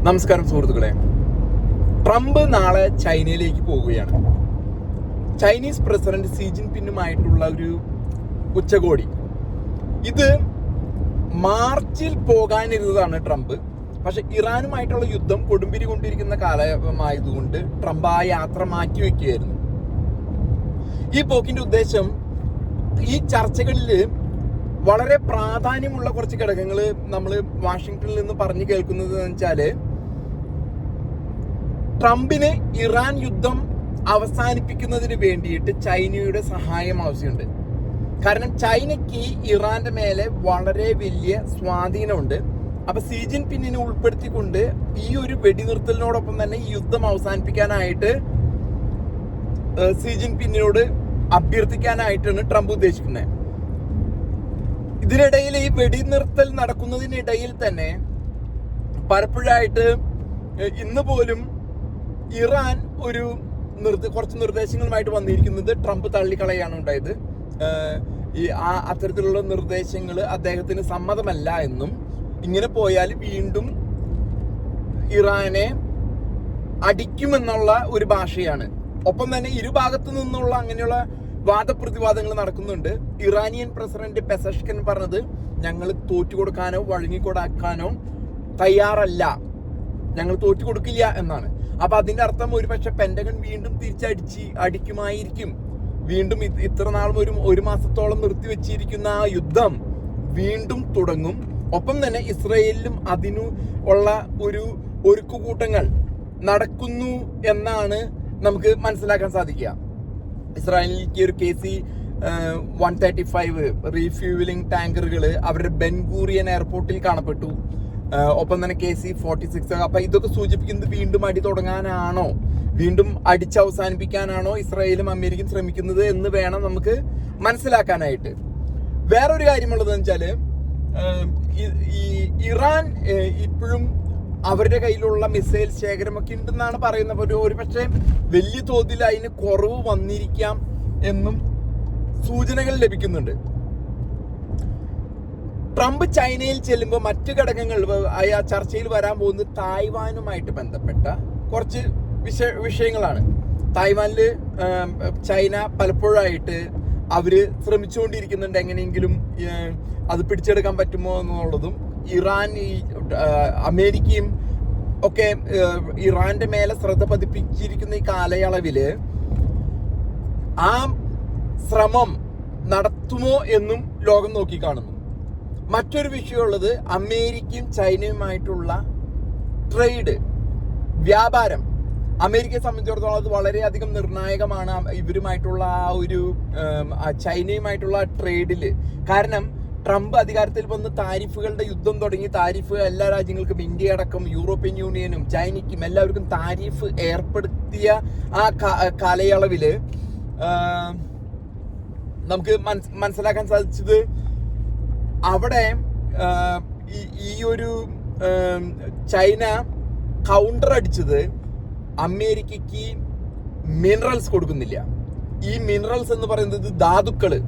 നമസ്കാരം സുഹൃത്തുക്കളെ. ട്രംപ് നാളെ ചൈനയിലേക്ക് പോവുകയാണ്. ചൈനീസ് പ്രസിഡന്റ് സി ജിൻപിങ്ങുമായിട്ടുള്ള ഒരു ഉച്ചകോടി. ഇത് മാർച്ചിൽ പോകാനിരുന്നതാണ് ട്രംപ്. പക്ഷെ ഇറാനുമായിട്ടുള്ള യുദ്ധം കൊടുമ്പിരി കൊണ്ടിരിക്കുന്ന കാലമായതുകൊണ്ട് ട്രംപ് ആ യാത്ര മാറ്റിവെക്കുകയായിരുന്നു. ഈ പോക്കിന്റെ ഉദ്ദേശം ഈ ചർച്ചകളിൽ വളരെ പ്രാധാന്യമുള്ള കുറച്ച് ഘടകങ്ങൾ നമ്മൾ വാഷിങ്ടണിൽ നിന്ന് പറഞ്ഞു കേൾക്കുന്നത് എന്ന് വെച്ചാല്, ട്രംപിന് ഇറാൻ യുദ്ധം അവസാനിപ്പിക്കുന്നതിന് വേണ്ടിയിട്ട് ചൈനയുടെ സഹായം ആവശ്യമുണ്ട്. കാരണം ചൈനയ്ക്ക് ഇറാന്റെ മേലെ വളരെ വലിയ സ്വാധീനമുണ്ട്. അപ്പൊ സി ജിൻപിങ്ങിനെ ഉൾപ്പെടുത്തിക്കൊണ്ട് ഈ ഒരു വെടിനിർത്തലിനോടൊപ്പം തന്നെ ഈ യുദ്ധം അവസാനിപ്പിക്കാനായിട്ട് സി ജിൻപിങ്ങിനോട് അഭ്യർത്ഥിക്കാനായിട്ടാണ് ട്രംപ് ഉദ്ദേശിക്കുന്നത്. ഇതിനിടയിൽ ഈ വെടിനിർത്തൽ നടക്കുന്നതിനിടയിൽ തന്നെ പലപ്പോഴായിട്ട് ഇന്ന് പോലും ഇറാൻ കുറച്ച് നിർദ്ദേശങ്ങളുമായിട്ട് വന്നിരിക്കുന്നത് ട്രംപ് തള്ളിക്കളയാണ് ഉണ്ടായത്. അത്തരത്തിലുള്ള നിർദ്ദേശങ്ങൾ അദ്ദേഹത്തിന് സമ്മതമല്ല എന്നും, ഇങ്ങനെ പോയാൽ വീണ്ടും ഇറാനെ അടിക്കുമെന്നുള്ള ഒരു ഭാഷയാണ്. ഒപ്പം തന്നെ ഇരുഭാഗത്തു നിന്നുള്ള അങ്ങനെയുള്ള വാദപ്രതിവാദങ്ങൾ നടക്കുന്നുണ്ട്. ഇറാനിയൻ പ്രസിഡന്റ് പെസഷ്കിൻ പറഞ്ഞത്, ഞങ്ങൾ തോറ്റുകൊടുക്കാനോ വഴങ്ങിക്കൊടുക്കാനോ തയ്യാറല്ല, ഞങ്ങൾ തോറ്റുകൊടുക്കില്ല എന്നാണ്. അപ്പൊ അതിന്റെ അർത്ഥം ഒരുപക്ഷെ പെന്റഗൺ വീണ്ടും അടിക്കുമായിരിക്കും. വീണ്ടും ഇത്ര നാളും ഒരു മാസത്തോളം നിർത്തിവെച്ചിരിക്കുന്ന ആ യുദ്ധം വീണ്ടും തുടങ്ങും. ഒപ്പം തന്നെ ഇസ്രയേലിലും അതിനു ഉള്ള ഒരു ഒരുക്കുകൂട്ടങ്ങൾ നടക്കുന്നു എന്നാണ് നമുക്ക് മനസ്സിലാക്കാൻ സാധിക്കുക. ഇസ്രായേലിലേക്ക് ഒരു KC-135 റീഫ്യൂവലിംഗ് ടാങ്കറുകൾ അവരുടെ ബെൻഗൂറിയൻ എയർപോർട്ടിൽ കാണപ്പെട്ടു. ഒപ്പം തന്നെ KC-46. അപ്പൊ ഇതൊക്കെ സൂചിപ്പിക്കുന്നത് വീണ്ടും അടി തുടങ്ങാനാണോ, വീണ്ടും അടിച്ചവസാനിപ്പിക്കാനാണോ ഇസ്രായേലും അമേരിക്കയും ശ്രമിക്കുന്നത് എന്ന് വേണം നമുക്ക് മനസ്സിലാക്കാനായിട്ട്. വേറൊരു കാര്യമുള്ളതെന്ന് വെച്ചാല്, ഈ ഇറാൻ ഇപ്പോഴും അവരുടെ കയ്യിലുള്ള മിസൈൽ ശേഖരമൊക്കെ ഉണ്ടെന്നാണ് പറയുന്നത്. ഒരു പക്ഷേ വലിയ തോതിൽ അതിന് കുറവ് വന്നിരിക്കാം എന്നും സൂചനകൾ ലഭിക്കുന്നുണ്ട്. ട്രംപ് ചൈനയിൽ ചെല്ലുമ്പോൾ മറ്റു ഘടകങ്ങൾ ആ ചർച്ചയിൽ വരാൻ പോകുന്നത് തായ്വാനുമായിട്ട് ബന്ധപ്പെട്ട കുറച്ച് വിഷയങ്ങളാണ്. തായ്വാനില് ചൈന പലപ്പോഴായിട്ട് അവര് ശ്രമിച്ചുകൊണ്ടിരിക്കുന്നുണ്ട് എങ്ങനെയെങ്കിലും അത് പിടിച്ചെടുക്കാൻ പറ്റുമോ എന്നുള്ളതും. ഇറാൻ അമേരിക്കയും ഒക്കെ ഇറാന്റെ മേലെ ശ്രദ്ധ പതിപ്പിച്ചിരിക്കുന്ന ഈ കാലയളവില് ആ ശ്രമം നടത്തുമോ എന്നും ലോകം നോക്കിക്കാണുന്നു. മറ്റൊരു വിഷയമുള്ളത് അമേരിക്കയും ചൈനയുമായിട്ടുള്ള ട്രേഡ്, വ്യാപാരം. അമേരിക്കയെ സംബന്ധിച്ചിടത്തോളം അത് വളരെയധികം നിർണായകമാണ് ഇവരുമായിട്ടുള്ള ആ ഒരു ചൈനയുമായിട്ടുള്ള ട്രേഡില്. കാരണം ട്രംപ് അധികാരത്തിൽ വന്ന് താരിഫുകളുടെ യുദ്ധം തുടങ്ങി. താരിഫ് എല്ലാ രാജ്യങ്ങൾക്കും, ഇന്ത്യ അടക്കം യൂറോപ്യൻ യൂണിയനും ചൈനയ്ക്കും എല്ലാവർക്കും താരിഫ് ഏർപ്പെടുത്തിയ ആ കാലയളവില് നമുക്ക് മനസ്സിലാക്കാൻ സാധിച്ചത്, അവിടെ ഈ ഒരു ചൈന കൗണ്ടർ അടിച്ചത് അമേരിക്കയ്ക്ക് മിനറൽസ് കൊടുക്കുന്നില്ല. ഈ മിനറൽസ് എന്ന് പറയുന്നത് ധാതുക്കള്,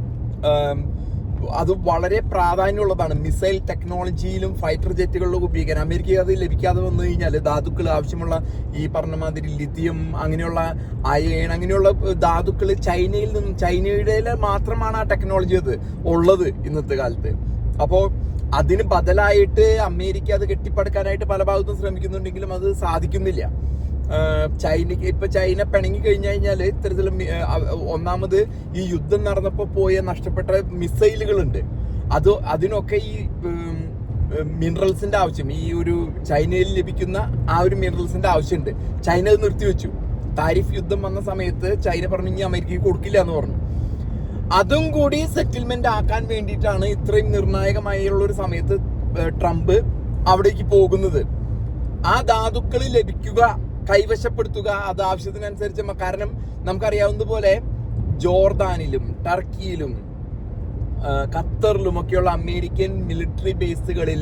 അത് വളരെ പ്രാധാന്യമുള്ളതാണ്. മിസൈൽ ടെക്നോളജിയിലും ഫൈറ്റർ ജെറ്റുകളിലും ഉപയോഗിക്കാൻ അമേരിക്ക അത് ലഭിക്കാതെ വന്നു കഴിഞ്ഞാൽ ധാതുക്കൾ ആവശ്യമുള്ള ഈ പറഞ്ഞ മാതിരി ലിഥിയം, അങ്ങനെയുള്ള അയൺ, അങ്ങനെയുള്ള ധാതുക്കൾ ചൈനയുടെ മാത്രമാണ് ആ ടെക്നോളജി ഉള്ളത് ഇന്നത്തെ കാലത്ത്. അപ്പോൾ അതിന് ബദലായിട്ട് അമേരിക്ക അത് കെട്ടിപ്പടുക്കാനായിട്ട് പല ഭാഗത്തും ശ്രമിക്കുന്നുണ്ടെങ്കിലും അത് സാധിക്കുന്നില്ല. ചൈന പിണങ്ങി കഴിഞ്ഞാല് ഇത്തരത്തില് ഒന്നാമത് ഈ യുദ്ധം നടന്നപ്പോ നഷ്ടപ്പെട്ട മിസൈലുകളുണ്ട്. അതിനൊക്കെ ഈ മിനറൽസിന്റെ ആവശ്യം, ഈ ഒരു ചൈനയിൽ ലഭിക്കുന്ന ആ ഒരു മിനറൽസിന്റെ ആവശ്യമുണ്ട്. ചൈന അത് നിർത്തിവെച്ചു. താരിഫ് യുദ്ധം വന്ന സമയത്ത് ചൈന പറഞ്ഞു ഇനി അമേരിക്കയ്ക്ക് കൊടുക്കില്ല എന്ന് പറഞ്ഞു. അതും കൂടി സെറ്റിൽമെന്റ് ആക്കാൻ വേണ്ടിയിട്ടാണ് ഇത്രയും നിർണായകമായുള്ള ഒരു സമയത്ത് ട്രംപ് അവിടേക്ക് പോകുന്നത്. ആ ധാതുക്കൾ ലഭിക്കുക, കൈവശപ്പെടുത്തുക, അത് ആവശ്യത്തിനനുസരിച്ച്. കാരണം നമുക്കറിയാവുന്ന പോലെ ജോർദാനിലും ടർക്കിയിലും ഖത്തറിലും ഒക്കെയുള്ള അമേരിക്കൻ മിലിറ്ററി ബേസുകളിൽ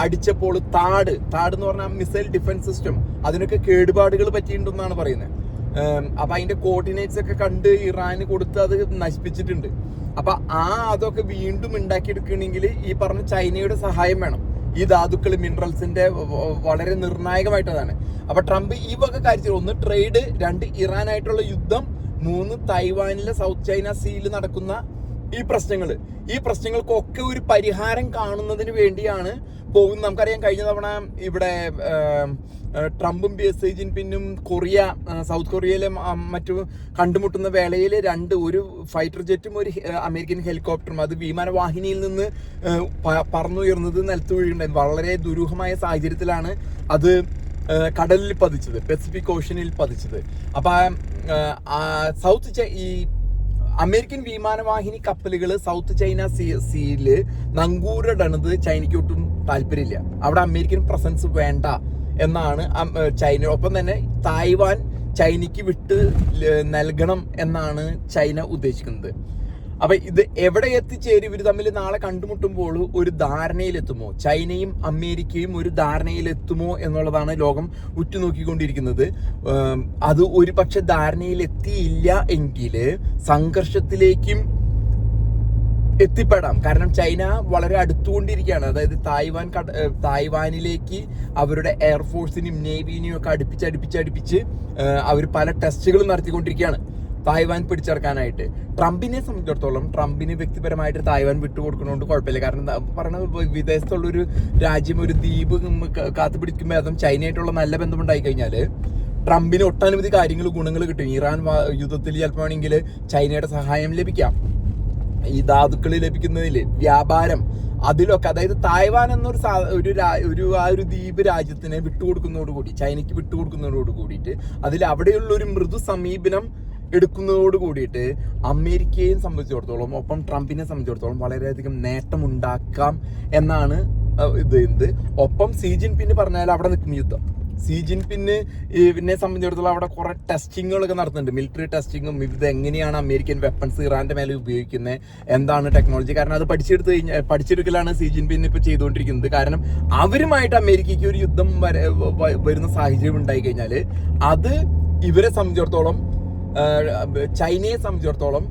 അടിച്ചപ്പോൾ താഡ് എന്ന് പറഞ്ഞാൽ മിസൈൽ ഡിഫൻസ് സിസ്റ്റം, അതിനൊക്കെ കേടുപാടുകൾ പറ്റിയിട്ടുണ്ടെന്നാണ് പറയുന്നത്. അപ്പൊ അതിന്റെ കോർഡിനേറ്റ്സ് ഒക്കെ കണ്ട് ഇറാന് കൊടുത്ത് അത് നശിപ്പിച്ചിട്ടുണ്ട്. അപ്പൊ അതൊക്കെ വീണ്ടും ഉണ്ടാക്കിയെടുക്കണമെങ്കിൽ ഈ പറഞ്ഞ ചൈനയുടെ സഹായം വേണം. ഈ ധാതുക്കൾ മിനറൽസിന്റെ വളരെ നിർണായകമായിട്ടതാണ്. അപ്പൊ ട്രംപ് ഈ വക കാര്യത്തിൽ 1 ട്രേഡ്, 2 ഇറാനായിട്ടുള്ള യുദ്ധം, 3 തായ്വാനിലെ സൗത്ത് ചൈന സീയിൽ നടക്കുന്ന ഈ പ്രശ്നങ്ങൾക്കൊക്കെ ഒരു പരിഹാരം കാണുന്നതിന് വേണ്ടിയാണ് പോകുന്നത്. നമുക്കറിയാം കഴിഞ്ഞ തവണ ഇവിടെ ട്രംപും സീ ജിൻപിങ്ങും സൗത്ത് കൊറിയയിലെ മറ്റു കണ്ടുമുട്ടുന്ന വേളയിൽ ഒരു ഫൈറ്റർ ജെറ്റും ഒരു അമേരിക്കൻ ഹെലികോപ്റ്ററും അത് വിമാനവാഹിനിയിൽ നിന്ന് പറന്നുയർന്നത് നിലത്ത് വീഴുണ്ടായിരുന്നു. വളരെ ദുരൂഹമായ സാഹചര്യത്തിലാണ് അത് കടലിൽ പതിച്ചത്, പസഫിക് ഓഷ്യനിൽ പതിച്ചത്. അപ്പൊ ഈ അമേരിക്കൻ വിമാനവാഹിനി കപ്പലുകൾ സൗത്ത് ചൈന സീയില് നങ്കൂരടണത് ചൈനയ്ക്ക് ഒട്ടും താല്പര്യമില്ല. അവിടെ അമേരിക്കൻ പ്രസൻസ് വേണ്ട എന്നാണ് ചൈന. ഒപ്പം തന്നെ തായ്വാൻ ചൈനയ്ക്ക് വിട്ട് നൽകണം എന്നാണ് ചൈന ഉദ്ദേശിക്കുന്നത്. അപ്പൊ ഇത് എവിടെ എത്തിച്ചേരും? ഇവർ തമ്മിൽ നാളെ കണ്ടുമുട്ടുമ്പോൾ ഒരു ധാരണയിലെത്തുമോ? ചൈനയും അമേരിക്കയും ഒരു ധാരണയിലെത്തുമോ എന്നുള്ളതാണ് ലോകം ഉറ്റുനോക്കിക്കൊണ്ടിരിക്കുന്നത്. അത് ഒരു പക്ഷെ ധാരണയിലെത്തിയില്ല എങ്കിൽ സംഘർഷത്തിലേക്കും എത്തിപ്പെടാം. കാരണം ചൈന വളരെ അടുത്തുകൊണ്ടിരിക്കുകയാണ്. അതായത് തായ്വാനിലേക്ക് അവരുടെ എയർഫോഴ്സിനെയും നേവിനെയും ഒക്കെ അടുപ്പിച്ച് അവർ പല ടെസ്റ്റുകളും നടത്തിക്കൊണ്ടിരിക്കുകയാണ് തായ്വാൻ പിടിച്ചെടുക്കാനായിട്ട്. ട്രംപിന് വ്യക്തിപരമായിട്ട് തായ്വാൻ വിട്ടുകൊടുക്കുന്നതുകൊണ്ട് കുഴപ്പമില്ല. കാരണം പറയുന്നത് വിദേശത്തുള്ളൊരു രാജ്യം, ഒരു ദ്വീപ് കാത്തു പിടിക്കുമ്പോൾ അതും ചൈനയായിട്ടുള്ള നല്ല ബന്ധമുണ്ടായി കഴിഞ്ഞാൽ ട്രംപിന് ഒട്ടനവധി ഗുണങ്ങൾ കിട്ടും. ഇറാൻ യുദ്ധത്തിൽ ചിലപ്പോൾ വേണമെങ്കിൽ ചൈനയുടെ സഹായം ലഭിക്കാം. ഈ ധാതുക്കൾ ലഭിക്കുന്നതിൽ, വ്യാപാരം, അതിലൊക്കെ. അതായത് തായ്വാൻ എന്നൊരു ദ്വീപ് രാജ്യത്തിനെ വിട്ടുകൊടുക്കുന്നതോടുകൂടി, ചൈനയ്ക്ക് വിട്ടുകൊടുക്കുന്നതോട് കൂടിയിട്ട് അതിൽ അവിടെയുള്ള ഒരു മൃദു സമീപനം എടുക്കുന്നതോട് കൂടിയിട്ട് അമേരിക്കയെ സംബന്ധിച്ചിടത്തോളം, ഒപ്പം ട്രംപിനെ സംബന്ധിച്ചിടത്തോളം വളരെയധികം നേട്ടമുണ്ടാക്കാം എന്നാണ് ഇത്. ഒപ്പം സീ ജിൻപിങ് പറഞ്ഞാൽ അവിടെ നിൽക്കും യുദ്ധം. സീ ജിൻപിങ്ങിനെ സംബന്ധിച്ചിടത്തോളം അവിടെ കുറെ ടെസ്റ്റിങ്ങുകളൊക്കെ നടത്തുന്നുണ്ട്, മിലിറ്ററി ടെസ്റ്റിങ്ങും. ഇത് എങ്ങനെയാണ് അമേരിക്കൻ വെപ്പൺസ് ഇറാന്റെ മേലെ ഉപയോഗിക്കുന്നത്, എന്താണ് ടെക്നോളജി. കാരണം അത് പഠിച്ചെടുക്കലാണ് സീ ജിൻപിങ് ഇപ്പൊ ചെയ്തുകൊണ്ടിരിക്കുന്നത്. കാരണം അവരുമായിട്ട് അമേരിക്കയ്ക്ക് ഒരു യുദ്ധം വരുന്ന സാഹചര്യം ഉണ്ടായി കഴിഞ്ഞാൽ അത് ഇവരെ സംബന്ധിച്ചിടത്തോളം, ചൈനയെ സംബന്ധിച്ചിടത്തോളം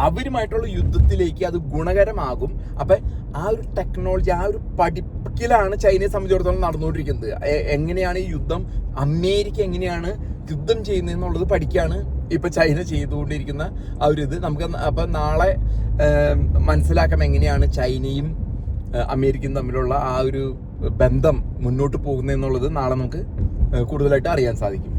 അവരുമായിട്ടുള്ള യുദ്ധത്തിലേക്ക് അത് ഗുണകരമാകും. അപ്പൊ ആ ഒരു ടെക്നോളജി, ആ ഒരു പഠിപ്പിക്കലാണ് ചൈനയെ സംബന്ധിച്ചിടത്തോളം നടന്നുകൊണ്ടിരിക്കുന്നത്. എങ്ങനെയാണ് ഈ യുദ്ധം, അമേരിക്ക എങ്ങനെയാണ് യുദ്ധം ചെയ്യുന്നതെന്നുള്ളത് പഠിക്കാണ് ഇപ്പൊ ചൈന ചെയ്തുകൊണ്ടിരിക്കുന്ന ആ ഒരു ഇത്. നമുക്ക് അപ്പൊ നാളെ മനസ്സിലാക്കാം എങ്ങനെയാണ് ചൈനയും അമേരിക്കയും തമ്മിലുള്ള ആ ഒരു ബന്ധം മുന്നോട്ട് പോകുന്നതെന്നുള്ളത് നാളെ നമുക്ക് കൂടുതലായിട്ട് അറിയാൻ സാധിക്കും.